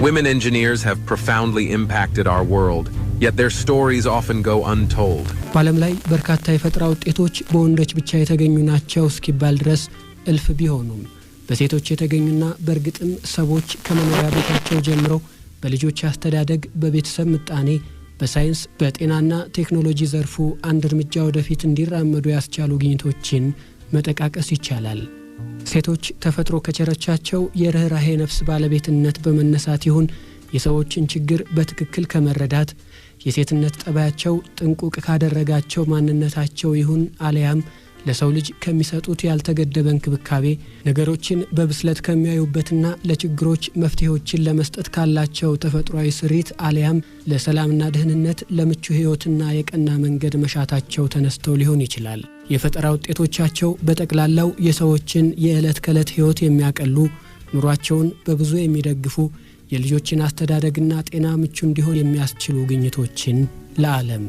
Women engineers have profoundly impacted our world, yet their stories often go untold. በዓለም ላይ በርካታ የፈጠራ ውጤቶች በወንዶች ብቻ የተገኙ ናቸው እስኪባል ድረስ እልፍ ቢሆኑም በሴቶች የተገኙና በእርግጥም ሰዎች ከመኖሪያ ቤታቸው ጀምሮ በልጆች አስተዳደግ፣ በቤተሰብ ምጣኔ፣ በሳይንስ፣ በጤናና ቴክኖሎጂ ዘርፉ አንድ እርምጃ ወደፊት እንዲራመዱ ያስቻሉ ግኝቶችን መጠቃቀስ ይቻላል። ሴቶች ተፈጥሮ ከቸረቻቸው የርህራሄ ነፍስ ባለቤትነት በመነሳት ይሁን የሰዎችን ችግር በትክክል ከመረዳት የሴትነት ጠባያቸው ጥንቁቅ ካደረጋቸው ማንነታቸው ይሁን አለያም ለሰው ልጅ ከሚሰጡት ያልተገደበ እንክብካቤ ነገሮችን በብስለት ከሚያዩበትና ለችግሮች መፍትሄዎችን ለመስጠት ካላቸው ተፈጥሯዊ ስሪት አለያም ለሰላምና ደህንነት ለምቹ ህይወትና የቀና መንገድ መሻታቸው ተነስተው ሊሆን ይችላል። የፈጠራ ውጤቶቻቸው በጠቅላላው የሰዎችን የዕለት ከዕለት ህይወት የሚያቀሉ ኑሯቸውን በብዙ የሚደግፉ የልጆችን አስተዳደግና ጤና ምቹ እንዲሆን የሚያስችሉ ግኝቶችን ለዓለም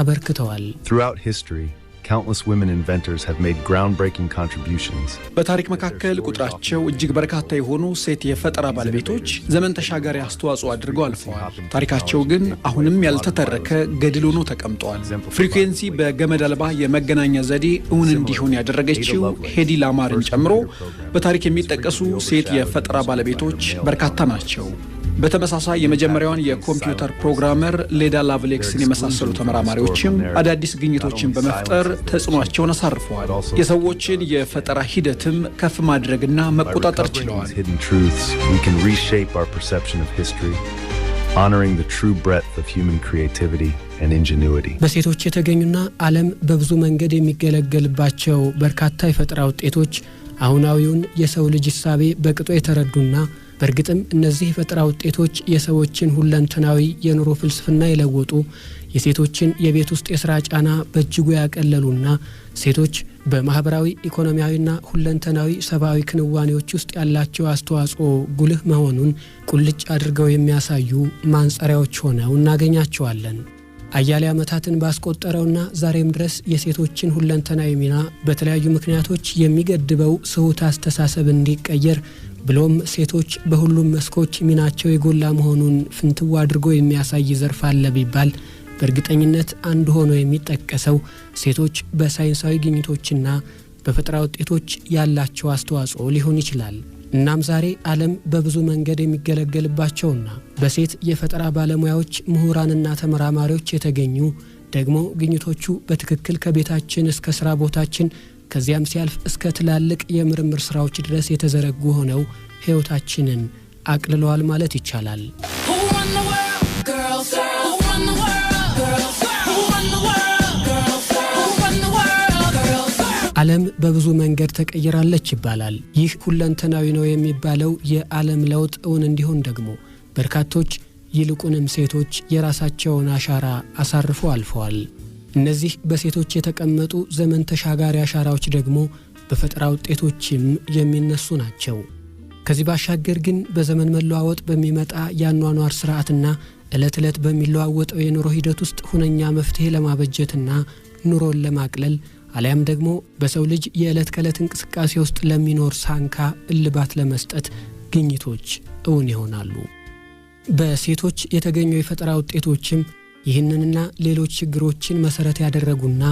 አበርክተዋል። Throughout history, countless women inventors have made groundbreaking contributions. በታሪክ መካከል ቁጥራቸው እጅግ በርካታ የሆኑ ሴት የፈጠራ ባለቤቶች ዘመን ተሻጋሪ አስተዋጽኦ አድርገው አልፈዋል። ታሪካቸው ግን አሁንም ያልተተረከ ገድል ሆኖ ተቀምጧል። ፍሪኩዌንሲ በገመድ አልባ የመገናኛ ዘዴ እውን እንዲሆን ያደረገችው ሄዲ ላማርን ጨምሮ በታሪክ የሚጠቀሱ ሴት የፈጠራ ባለቤቶች በርካታ ናቸው። በተመሳሳይ የመጀመሪያውን የኮምፒውተር ፕሮግራመር ሌዳ ላቭሌክስን የመሳሰሉ ተመራማሪዎችም አዳዲስ ግኝቶችን በመፍጠር ተጽዕኖአቸውን አሳርፈዋል። የሰዎችን የፈጠራ ሂደትም ከፍ ማድረግና መቆጣጠር ችለዋል። honoring the true breadth of human creativity and ingenuity. በሴቶች የተገኙና ዓለም በብዙ መንገድ የሚገለገልባቸው በርካታ የፈጠራ ውጤቶች አሁናዊውን የሰው ልጅ ሐሳቤ በቅጦ የተረዱና በርግጥም እነዚህ የፈጠራ ውጤቶች የሰዎችን ሁለንተናዊ የኑሮ ፍልስፍና የለወጡ የሴቶችን የቤት ውስጥ የሥራ ጫና በእጅጉ ያቀለሉና ሴቶች በማህበራዊ ኢኮኖሚያዊና ሁለንተናዊ ሰብአዊ ክንዋኔዎች ውስጥ ያላቸው አስተዋጽኦ ጉልህ መሆኑን ቁልጭ አድርገው የሚያሳዩ ማንጸሪያዎች ሆነው እናገኛቸዋለን። አያሌ ዓመታትን ባስቆጠረውና ዛሬም ድረስ የሴቶችን ሁለንተናዊ ሚና በተለያዩ ምክንያቶች የሚገድበው ስሁት አስተሳሰብ እንዲቀየር ብሎም ሴቶች በሁሉም መስኮች ሚናቸው የጎላ መሆኑን ፍንትው አድርጎ የሚያሳይ ዘርፍ አለ ቢባል በእርግጠኝነት አንድ ሆኖ የሚጠቀሰው ሴቶች በሳይንሳዊ ግኝቶችና በፈጠራ ውጤቶች ያላቸው አስተዋጽኦ ሊሆን ይችላል። እናም ዛሬ ዓለም በብዙ መንገድ የሚገለገልባቸውና በሴት የፈጠራ ባለሙያዎች ምሁራንና ተመራማሪዎች የተገኙ ደግሞ ግኝቶቹ በትክክል ከቤታችን እስከ ሥራ ቦታችን ከዚያም ሲያልፍ እስከ ትላልቅ የምርምር ስራዎች ድረስ የተዘረጉ ሆነው ሕይወታችንን አቅልለዋል ማለት ይቻላል። ዓለም በብዙ መንገድ ተቀይራለች ይባላል። ይህ ሁለንተናዊ ነው የሚባለው የዓለም ለውጥ እውን እንዲሆን ደግሞ በርካቶች ይልቁንም ሴቶች የራሳቸውን አሻራ አሳርፈው አልፈዋል። እነዚህ በሴቶች የተቀመጡ ዘመን ተሻጋሪ አሻራዎች ደግሞ በፈጠራ ውጤቶችም የሚነሱ ናቸው። ከዚህ ባሻገር ግን በዘመን መለዋወጥ በሚመጣ የአኗኗር ስርዓትና ዕለት ዕለት በሚለዋወጠው የኑሮ ሂደት ውስጥ ሁነኛ መፍትሄ ለማበጀትና ኑሮን ለማቅለል አሊያም ደግሞ በሰው ልጅ የዕለት ከዕለት እንቅስቃሴ ውስጥ ለሚኖር ሳንካ እልባት ለመስጠት ግኝቶች እውን ይሆናሉ። በሴቶች የተገኙ የፈጠራ ውጤቶችም ይህንንና ሌሎች ችግሮችን መሰረት ያደረጉና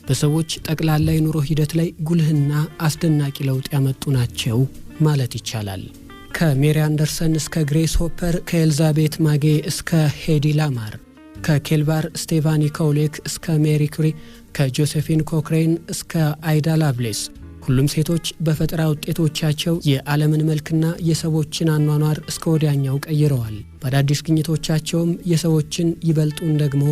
በሰዎች ጠቅላላ የኑሮ ሂደት ላይ ጉልህና አስደናቂ ለውጥ ያመጡ ናቸው ማለት ይቻላል። ከሜሪ አንደርሰን እስከ ግሬስ ሆፐር፣ ከኤልዛቤት ማጌ እስከ ሄዲ ላማር፣ ከኬልባር ስቴቫኒ ኮውሌክ እስከ ሜሪ ኩሪ፣ ከጆሴፊን ኮክሬን እስከ አይዳ ላቭሌስ ሁሉም ሴቶች በፈጠራ ውጤቶቻቸው የዓለምን መልክና የሰዎችን አኗኗር እስከ ወዲያኛው ቀይረዋል። በአዳዲስ ግኝቶቻቸውም የሰዎችን ይበልጡን ደግሞ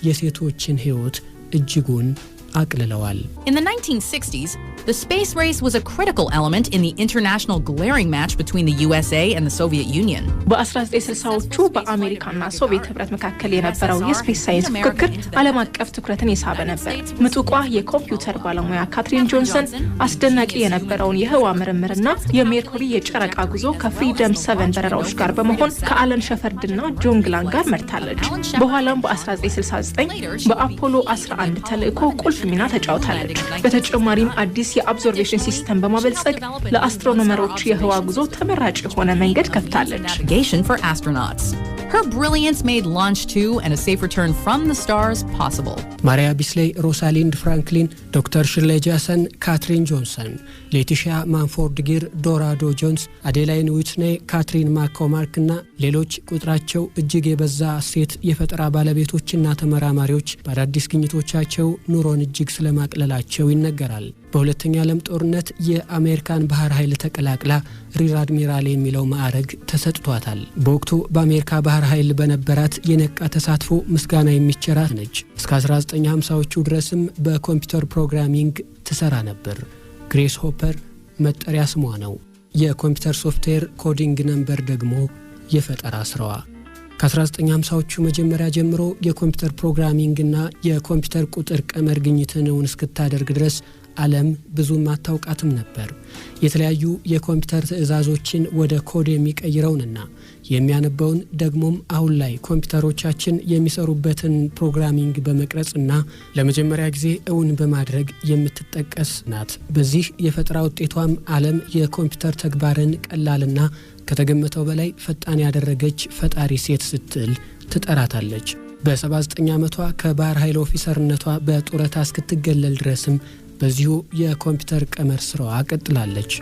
የሴቶችን ሕይወት እጅጉን አቅልለዋል። In the 1960s, the space race was a critical element in the international glaring match between the USA and the Soviet Union. በ1960ዎቹ በአሜሪካና ሶቪየት ህብረት መካከል የነበረው የስፔስ ሳይንስ ፍክክር ዓለም አቀፍ ትኩረትን የሳበ ነበር። ምጡቋ የኮምፒውተር ባለሙያ ካትሪን ጆንሰን አስደናቂ የነበረውን የህዋ ምርምርና የሜርኩሪ የጨረቃ ጉዞ ከፍሪደም 7 በረራዎች ጋር በመሆን ከአለን ሸፈርድና ጆን ግላን ጋር መርታለች። በኋላም በ1969 በአፖሎ 11 ተልእኮ ቁልፍ ሚና ተጫውታለች። በተጨማሪም አዲስ የኦብዘርቬሽን ሲስተም በማበልጸግ ለአስትሮኖመሮች የህዋ ጉዞ ተመራጭ የሆነ መንገድ ከፍታለች። Navigation for astronauts. Her brilliance made launch to and a safe return from the stars possible. ማሪያ ቢስሌይ፣ ሮሳሊንድ ፍራንክሊን፣ ዶክተር ሽርሌይ ጃክሰን፣ ካትሪን ጆንሰን፣ ሌቲሻ ማንፎርድ ጊር፣ ዶራዶ ጆንስ፣ አዴላይን ዊትኔ፣ ካትሪን ማኮማርክ እና ሌሎች ቁጥራቸው እጅግ የበዛ ሴት የፈጠራ ባለቤቶችና ተመራማሪዎች በአዳዲስ ግኝቶቻቸው ኑሮን እጅግ ስለማቅለላቸው ይነገራል። በሁለተኛ ዓለም ጦርነት የአሜሪካን ባህር ኃይል ተቀላቅላ ሪር አድሚራል የሚለው ማዕረግ ተሰጥቷታል። በወቅቱ በአሜሪካ ባህር ኃይል በነበራት የነቃ ተሳትፎ ምስጋና የሚቸራት ነች። እስከ 1950ዎቹ ድረስም በኮምፒውተር ፕሮግራሚንግ ትሰራ ነበር። ግሬስ ሆፐር መጠሪያ ስሟ ነው። የኮምፒውተር ሶፍትዌር ኮዲንግ ነምበር ደግሞ የፈጠራ ስራዋ። ከ1950ዎቹ መጀመሪያ ጀምሮ የኮምፒውተር ፕሮግራሚንግ እና የኮምፒውተር ቁጥር ቀመር ግኝትን እስክታደርግ ድረስ ዓለም ብዙም አታውቃትም ነበር። የተለያዩ የኮምፒውተር ትዕዛዞችን ወደ ኮድ የሚቀይረውንና የሚያነበውን ደግሞም አሁን ላይ ኮምፒውተሮቻችን የሚሰሩበትን ፕሮግራሚንግ በመቅረጽና ለመጀመሪያ ጊዜ እውን በማድረግ የምትጠቀስ ናት። በዚህ የፈጠራ ውጤቷም ዓለም የኮምፒውተር ተግባርን ቀላልና ከተገመተው በላይ ፈጣን ያደረገች ፈጣሪ ሴት ስትል ትጠራታለች። በ79 ዓመቷ ከባህር ኃይል ኦፊሰርነቷ በጡረታ እስክትገለል ድረስም በዚሁ የኮምፒውተር ቀመር ስራዋ ቀጥላለች።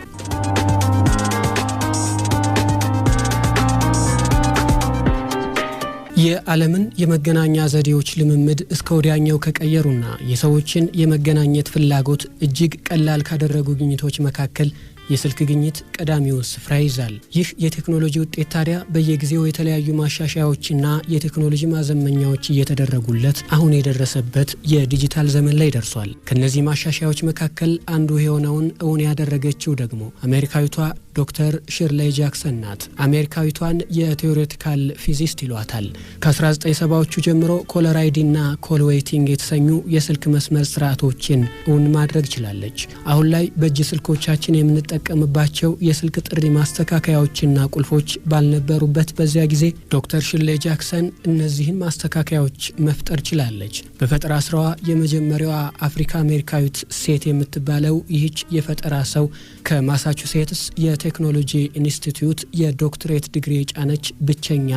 የዓለምን የመገናኛ ዘዴዎች ልምምድ እስከ ወዲያኛው ከቀየሩና የሰዎችን የመገናኘት ፍላጎት እጅግ ቀላል ካደረጉ ግኝቶች መካከል የስልክ ግኝት ቀዳሚውን ስፍራ ይዛል። ይህ የቴክኖሎጂ ውጤት ታዲያ በየጊዜው የተለያዩ ማሻሻያዎችና የቴክኖሎጂ ማዘመኛዎች እየተደረጉለት አሁን የደረሰበት የዲጂታል ዘመን ላይ ደርሷል። ከነዚህ ማሻሻያዎች መካከል አንዱ የሆነውን እውን ያደረገችው ደግሞ አሜሪካዊቷ ዶክተር ሽርሌይ ጃክሰን ናት። አሜሪካዊቷን የቴዎሬቲካል ፊዚስት ይሏታል። ከ1970ዎቹ ጀምሮ ኮለር አይዲና ኮል ዌይቲንግ የተሰኙ የስልክ መስመር ስርዓቶችን እውን ማድረግ ችላለች። አሁን ላይ በእጅ ስልኮቻችን የምንጠቀምባቸው የስልክ ጥሪ ማስተካከያዎችና ቁልፎች ባልነበሩበት በዚያ ጊዜ ዶክተር ሽርሌይ ጃክሰን እነዚህን ማስተካከያዎች መፍጠር ችላለች። በፈጠራ ስራዋ የመጀመሪያዋ አፍሪካ አሜሪካዊት ሴት የምትባለው ይህች የፈጠራ ሰው ከማሳቹሴትስ የቴክኖሎጂ ኢንስቲትዩት የዶክትሬት ዲግሪ የጫነች ብቸኛ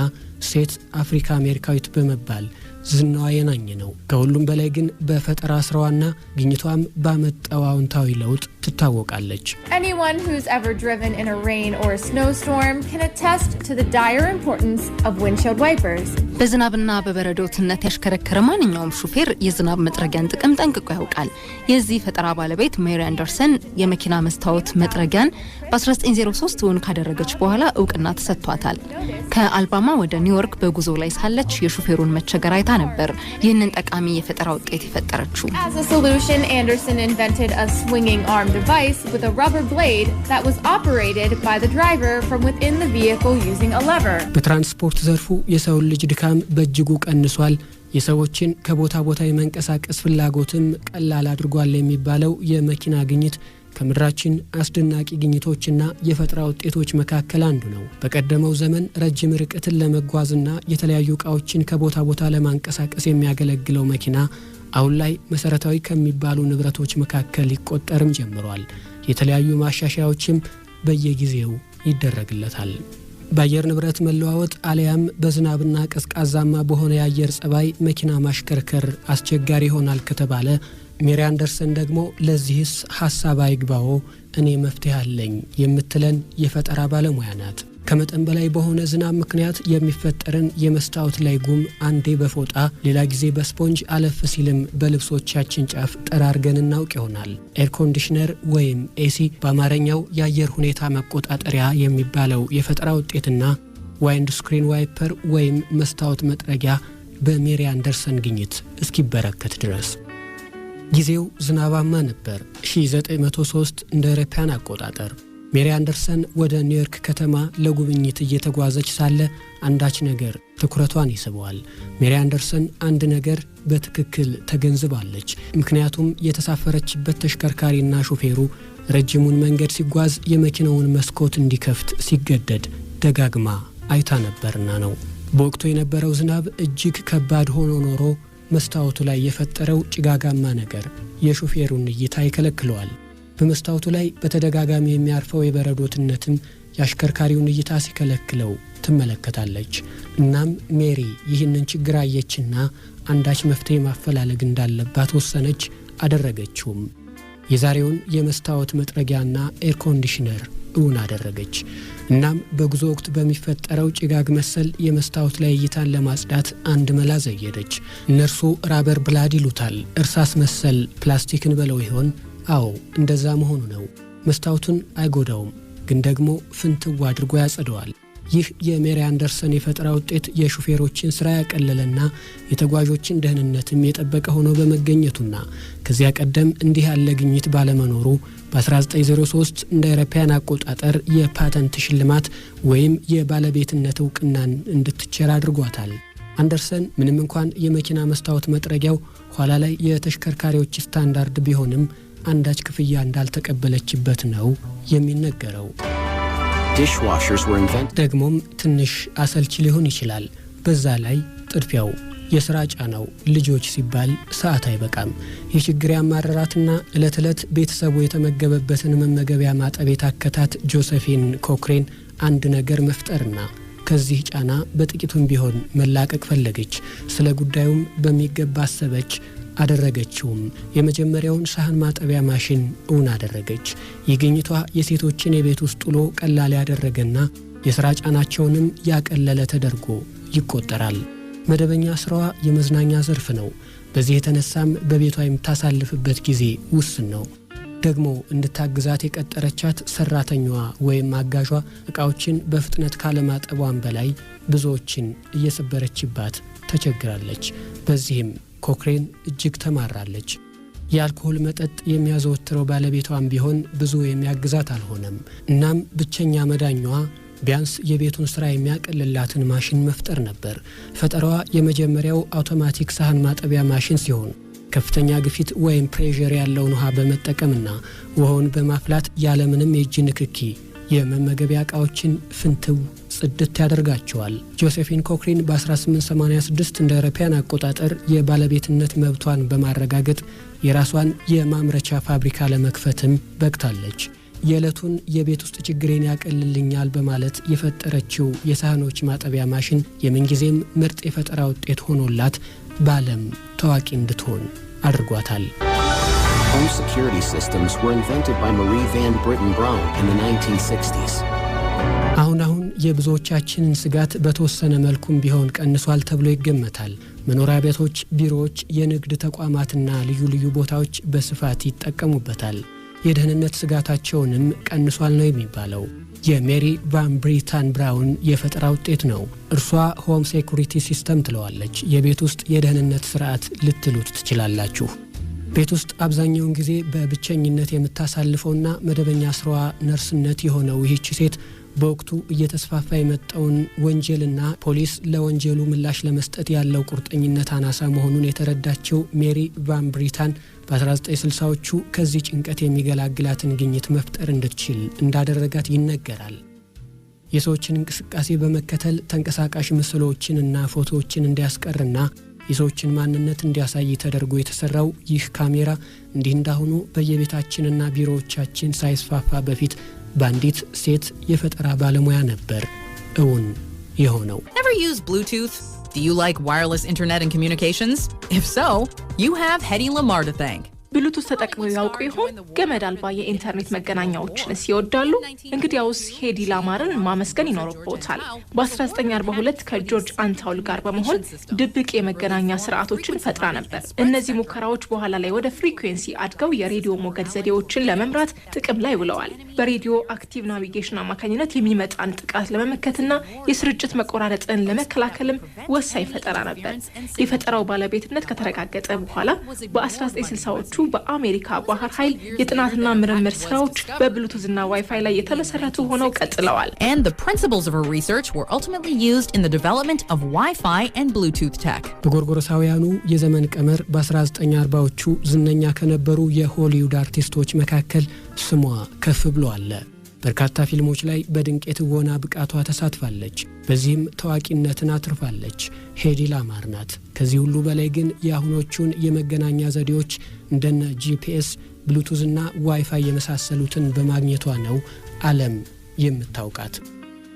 ሴት አፍሪካ አሜሪካዊት በመባል ዝናዋ የናኘ ነው። ከሁሉም በላይ ግን በፈጠራ ስራዋና ግኝቷም ባመጣው አዎንታዊ ለውጥ ትታወቃለች። Anyone who's ever driven in a rain or a snowstorm can attest to the dire importance of windshield wipers. በዝናብና በበረዶ ትነት ያሽከረከረ ማንኛውም ሹፌር የዝናብ መጥረጊያን ጥቅም ጠንቅቆ ያውቃል። የዚህ ፈጠራ ባለቤት ሜሪ አንደርሰን የመኪና መስታወት መጥረጊያን በ1903 እውን ካደረገች በኋላ እውቅና ተሰጥቷታል። ከአልባማ ወደ ኒውዮርክ በጉዞ ላይ ሳለች የሹፌሩን መቸገር አይታ ነበር ይህንን ጠቃሚ የፈጠራ ውጤት የፈጠረችው። As a solution, Anderson invented a swinging arm device with a rubber blade that was operated by the driver from within the vehicle using a lever. በትራንስፖርት ዘርፉ የሰውን ልጅ ድካም በእጅጉ ቀንሷል። የሰዎችን ከቦታ ቦታ የመንቀሳቀስ ፍላጎትም ቀላል አድርጓል የሚባለው የመኪና ግኝት ከምድራችን አስደናቂ ግኝቶችና የፈጠራ ውጤቶች መካከል አንዱ ነው። በቀደመው ዘመን ረጅም ርቀትን ለመጓዝና የተለያዩ ዕቃዎችን ከቦታ ቦታ ለማንቀሳቀስ የሚያገለግለው መኪና አሁን ላይ መሰረታዊ ከሚባሉ ንብረቶች መካከል ሊቆጠርም ጀምሯል። የተለያዩ ማሻሻያዎችም በየጊዜው ይደረግለታል። በአየር ንብረት መለዋወጥ አለያም በዝናብና ቀዝቃዛማ በሆነ የአየር ጸባይ መኪና ማሽከርከር አስቸጋሪ ይሆናል ከተባለ ሜሪ አንደርሰን ደግሞ ለዚህስ ሐሳብ አይግባው እኔ መፍትሄ አለኝ የምትለን የፈጠራ ባለሙያ ናት። ከመጠን በላይ በሆነ ዝናብ ምክንያት የሚፈጠርን የመስታወት ላይ ጉም አንዴ በፎጣ ሌላ ጊዜ በስፖንጅ አለፍ ሲልም በልብሶቻችን ጫፍ ጠራርገን እናውቅ ይሆናል። ኤር ኮንዲሽነር ወይም ኤሲ በአማርኛው የአየር ሁኔታ መቆጣጠሪያ የሚባለው የፈጠራ ውጤትና ዋይንድ ስክሪን ዋይፐር ወይም መስታወት መጥረጊያ በሜሪ አንደርሰን ግኝት እስኪበረከት ድረስ ጊዜው ዝናባማ ነበር። 1903 እንደ አውሮፓውያን አቆጣጠር ሜሪ አንደርሰን ወደ ኒውዮርክ ከተማ ለጉብኝት እየተጓዘች ሳለ አንዳች ነገር ትኩረቷን ይስበዋል። ሜሪ አንደርሰን አንድ ነገር በትክክል ተገንዝባለች። ምክንያቱም የተሳፈረችበት ተሽከርካሪና ሾፌሩ ረጅሙን መንገድ ሲጓዝ የመኪናውን መስኮት እንዲከፍት ሲገደድ ደጋግማ አይታ ነበርና ነው። በወቅቱ የነበረው ዝናብ እጅግ ከባድ ሆኖ ኖሮ መስታወቱ ላይ የፈጠረው ጭጋጋማ ነገር የሹፌሩን እይታ ይከለክለዋል። በመስታወቱ ላይ በተደጋጋሚ የሚያርፈው የበረዶትነትም የአሽከርካሪውን እይታ ሲከለክለው ትመለከታለች። እናም ሜሪ ይህንን ችግር አየችና አንዳች መፍትሄ ማፈላለግ እንዳለባት ወሰነች፣ አደረገችውም። የዛሬውን የመስታወት መጥረጊያና ኤር ኮንዲሽነር እውን አደረገች። እናም በጉዞ ወቅት በሚፈጠረው ጭጋግ መሰል የመስታወት ላይ እይታን ለማጽዳት አንድ መላ ዘየደች። እነርሱ ራበር ብላድ ይሉታል። እርሳስ መሰል ፕላስቲክን በለው ይሆን? አዎ እንደዛ መሆኑ ነው። መስታወቱን አይጎዳውም፣ ግን ደግሞ ፍንትው አድርጎ ያጸደዋል። ይህ የሜሪ አንደርሰን የፈጠራ ውጤት የሹፌሮችን ስራ ያቀለለና የተጓዦችን ደህንነትም የጠበቀ ሆኖ በመገኘቱና ከዚያ ቀደም እንዲህ ያለ ግኝት ባለመኖሩ በ1903 እንደ አውሮፓውያን አቆጣጠር የፓተንት ሽልማት ወይም የባለቤትነት እውቅናን እንድትቸር አድርጓታል። አንደርሰን ምንም እንኳን የመኪና መስታወት መጥረጊያው ኋላ ላይ የተሽከርካሪዎች ስታንዳርድ ቢሆንም አንዳች ክፍያ እንዳልተቀበለችበት ነው የሚነገረው። ደግሞም ትንሽ አሰልቺ ሊሆን ይችላል። በዛ ላይ ጥድፊያው፣ የሥራ ጫናው፣ ልጆች ሲባል ሰዓት አይበቃም። የችግር ያማረራትና ዕለት ዕለት ቤተሰቡ የተመገበበትን መመገቢያ ማጠብ የታከታት ጆሴፊን ኮክሬን አንድ ነገር መፍጠርና ከዚህ ጫና በጥቂቱም ቢሆን መላቀቅ ፈለገች። ስለ ጉዳዩም በሚገባ አሰበች፣ አደረገችውም። የመጀመሪያውን ሳህን ማጠቢያ ማሽን እውን አደረገች። የግኝቷ የሴቶችን የቤት ውስጥ ውሎ ቀላል ያደረገና የሥራ ጫናቸውንም ያቀለለ ተደርጎ ይቆጠራል። መደበኛ ስራዋ የመዝናኛ ዘርፍ ነው። በዚህ የተነሳም በቤቷ የምታሳልፍበት ጊዜ ውስን ነው። ደግሞ እንድታግዛት የቀጠረቻት ሰራተኛዋ ወይም አጋዧ ዕቃዎችን በፍጥነት ካለማጠቧን በላይ ብዙዎችን እየሰበረችባት ተቸግራለች። በዚህም ኮክሬን እጅግ ተማራለች። የአልኮሆል መጠጥ የሚያዘወትረው ባለቤቷም ቢሆን ብዙ የሚያግዛት አልሆነም። እናም ብቸኛ መዳኛዋ ቢያንስ የቤቱን ስራ የሚያቀልላትን ማሽን መፍጠር ነበር። ፈጠራዋ የመጀመሪያው አውቶማቲክ ሳህን ማጠቢያ ማሽን ሲሆን ከፍተኛ ግፊት ወይም ፕሬዠር ያለውን ውሃ በመጠቀምና ውሃውን በማፍላት ያለምንም የእጅ ንክኪ የመመገቢያ ዕቃዎችን ፍንትው ጽድት ያደርጋቸዋል። ጆሴፊን ኮክሬን በ1886 እንደ አውሮፓውያን አቆጣጠር የባለቤትነት መብቷን በማረጋገጥ የራሷን የማምረቻ ፋብሪካ ለመክፈትም በቅታለች። የዕለቱን የቤት ውስጥ ችግሬን ያቀልልኛል በማለት የፈጠረችው የሳህኖች ማጠቢያ ማሽን የምንጊዜም ምርጥ የፈጠራ ውጤት ሆኖላት በዓለም ታዋቂ እንድትሆን አድርጓታል። Home security systems were invented by Marie Van Britten Brown in the 1960s. አሁን የብዙዎቻችንን ስጋት በተወሰነ መልኩም ቢሆን ቀንሷል ተብሎ ይገመታል። መኖሪያ ቤቶች፣ ቢሮዎች፣ የንግድ ተቋማትና ልዩ ልዩ ቦታዎች በስፋት ይጠቀሙበታል። የደህንነት ስጋታቸውንም ቀንሷል ነው የሚባለው። የሜሪ ቫን ብሪታን ብራውን የፈጠራ ውጤት ነው። እርሷ ሆም ሴኩሪቲ ሲስተም ትለዋለች። የቤት ውስጥ የደህንነት ስርዓት ልትሉት ትችላላችሁ። ቤት ውስጥ አብዛኛውን ጊዜ በብቸኝነት የምታሳልፈውና መደበኛ ስራዋ ነርስነት የሆነው ይህች ሴት በወቅቱ እየተስፋፋ የመጣውን ወንጀልና ፖሊስ ለወንጀሉ ምላሽ ለመስጠት ያለው ቁርጠኝነት አናሳ መሆኑን የተረዳችው ሜሪ ቫን ብሪታን በ1960ዎቹ ከዚህ ጭንቀት የሚገላግላትን ግኝት መፍጠር እንድትችል እንዳደረጋት ይነገራል። የሰዎችን እንቅስቃሴ በመከተል ተንቀሳቃሽ ምስሎችንና ፎቶዎችን እንዲያስቀርና የሰዎችን ማንነት እንዲያሳይ ተደርጎ የተሰራው ይህ ካሜራ እንዲህ እንዳሁኑ በየቤታችንና ቢሮዎቻችን ሳይስፋፋ በፊት ባንዲት ሴት የፈጠራ ባለሙያ ነበር እውን የሆነው። Ever use Bluetooth? Do you like wireless internet and communications? If so, you have Hedy Lamar to thank. ብሉቱዝ ተጠቅመው ያውቁ ይሆን? ገመድ አልባ የኢንተርኔት መገናኛዎችን ሲወዳሉ? እንግዲያውስ ሄዲ ላማርን ማመስገን ይኖርቦታል። በ1942 ከጆርጅ አንታውል ጋር በመሆን ድብቅ የመገናኛ ስርዓቶችን ፈጥራ ነበር። እነዚህ ሙከራዎች በኋላ ላይ ወደ ፍሪኩዌንሲ አድገው የሬዲዮ ሞገድ ዘዴዎችን ለመምራት ጥቅም ላይ ውለዋል። በሬዲዮ አክቲቭ ናቪጌሽን አማካኝነት የሚመጣን ጥቃት ለመመከትና የስርጭት መቆራረጥን ለመከላከልም ወሳኝ ፈጠራ ነበር። የፈጠራው ባለቤትነት ከተረጋገጠ በኋላ በ1960ዎቹ በአሜሪካ ባህር ኃይል የጥናትና ምርምር ስራዎች በብሉቱዝና ዋይፋይ ላይ የተመሰረቱ ሆነው ቀጥለዋል። And the principles of her research were ultimately used in the development of Wi-Fi and Bluetooth tech. በጎርጎሮሳውያኑ የዘመን ቀመር በ1940ዎቹ ዝነኛ ከነበሩ የሆሊውድ አርቲስቶች መካከል ስሟ ከፍ ብሎ አለ። በርካታ ፊልሞች ላይ በድንቅ የትወና ብቃቷ ተሳትፋለች። በዚህም ታዋቂነትን አትርፋለች። ሄዲ ላማር ናት። ከዚህ ሁሉ በላይ ግን የአሁኖቹን የመገናኛ ዘዴዎች እንደነ ጂፒኤስ፣ ብሉቱዝ እና ዋይፋይ የመሳሰሉትን በማግኘቷ ነው ዓለም የምታውቃት።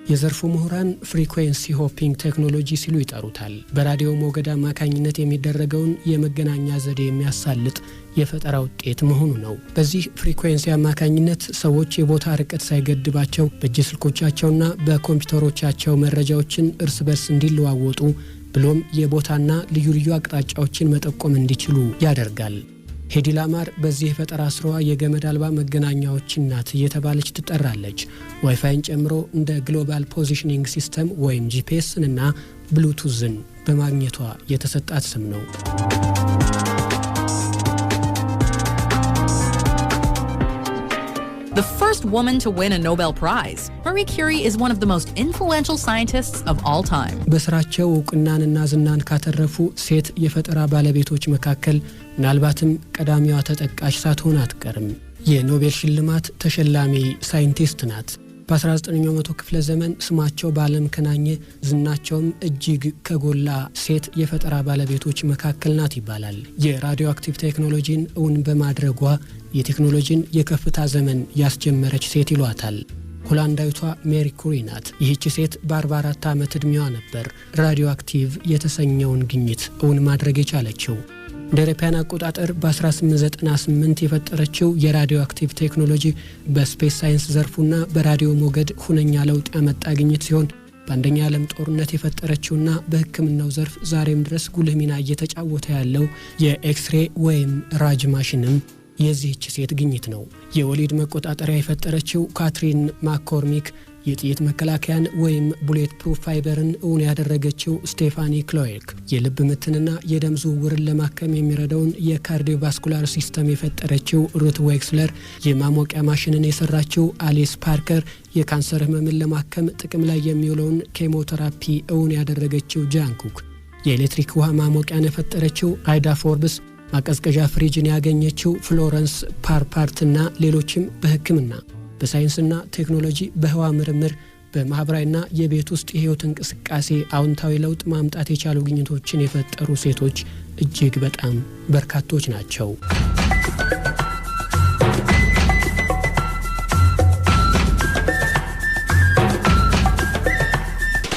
የዘርፉ ምሁራን ፍሪኩዌንሲ ሆፒንግ ቴክኖሎጂ ሲሉ ይጠሩታል። በራዲዮ ሞገድ አማካኝነት የሚደረገውን የመገናኛ ዘዴ የሚያሳልጥ የፈጠራ ውጤት መሆኑ ነው። በዚህ ፍሪኩዌንሲ አማካኝነት ሰዎች የቦታ ርቀት ሳይገድባቸው በእጅ ስልኮቻቸውና በኮምፒውተሮቻቸው መረጃዎችን እርስ በርስ እንዲለዋወጡ ብሎም የቦታና ልዩ ልዩ አቅጣጫዎችን መጠቆም እንዲችሉ ያደርጋል። ሄዲ ላማር በዚህ የፈጠራ ስራዋ የገመድ አልባ መገናኛዎች እናት እየተባለች ትጠራለች። ዋይፋይን ጨምሮ እንደ ግሎባል ፖዚሽኒንግ ሲስተም ወይም ጂፒኤስንና ብሉቱዝን በማግኘቷ የተሰጣት ስም ነው። The first woman to win a Nobel Prize, Marie Curie is one of the most influential scientists of all time. በስራቸው እውቅናንና ዝናን ካተረፉ ሴት የፈጠራ ባለቤቶች መካከል ምናልባትም ቀዳሚዋ ተጠቃሽ ሳትሆን አትቀርም። የኖቤል ሽልማት ተሸላሚ ሳይንቲስት ናት። በ19ኛው መቶ ክፍለ ዘመን ስማቸው በዓለም ከናኘ ዝናቸውም እጅግ ከጎላ ሴት የፈጠራ ባለቤቶች መካከል ናት ይባላል። የራዲዮ አክቲቭ ቴክኖሎጂን እውን በማድረጓ የቴክኖሎጂን የከፍታ ዘመን ያስጀመረች ሴት ይሏታል። ሆላንዳዊቷ ሜሪ ኩሪ ናት። ይህች ሴት በ44 ዓመት ዕድሜዋ ነበር ራዲዮ አክቲቭ የተሰኘውን ግኝት እውን ማድረግ የቻለችው። እንደ አውሮፓውያን አቆጣጠር በ1898 የፈጠረችው የራዲዮ አክቲቭ ቴክኖሎጂ በስፔስ ሳይንስ ዘርፉና በራዲዮ ሞገድ ሁነኛ ለውጥ ያመጣ ግኝት ሲሆን በአንደኛ ዓለም ጦርነት የፈጠረችውና በሕክምናው ዘርፍ ዛሬም ድረስ ጉልህ ሚና እየተጫወተ ያለው የኤክስሬ ወይም ራጅ ማሽንም የዚህች ሴት ግኝት ነው። የወሊድ መቆጣጠሪያ የፈጠረችው ካትሪን ማኮርሚክ፣ የጥይት መከላከያን ወይም ቡሌት ፕሩፍ ፋይበርን እውን ያደረገችው ስቴፋኒ ክሎይክ፣ የልብ ምትንና የደም ዝውውርን ለማከም የሚረዳውን የካርዲዮቫስኩላር ሲስተም የፈጠረችው ሩት ዌክስለር፣ የማሞቂያ ማሽንን የሰራችው አሊስ ፓርከር፣ የካንሰር ህመምን ለማከም ጥቅም ላይ የሚውለውን ኬሞቴራፒ እውን ያደረገችው ጃን ኩክ፣ የኤሌክትሪክ ውሃ ማሞቂያን የፈጠረችው አይዳ ፎርብስ፣ ማቀዝቀዣ ፍሪጅን ያገኘችው ፍሎረንስ ፓርፓርትና ሌሎችም በሕክምና በሳይንስና ቴክኖሎጂ በህዋ ምርምር በማህበራዊና የቤት ውስጥ የህይወት እንቅስቃሴ አዎንታዊ ለውጥ ማምጣት የቻሉ ግኝቶችን የፈጠሩ ሴቶች እጅግ በጣም በርካቶች ናቸው።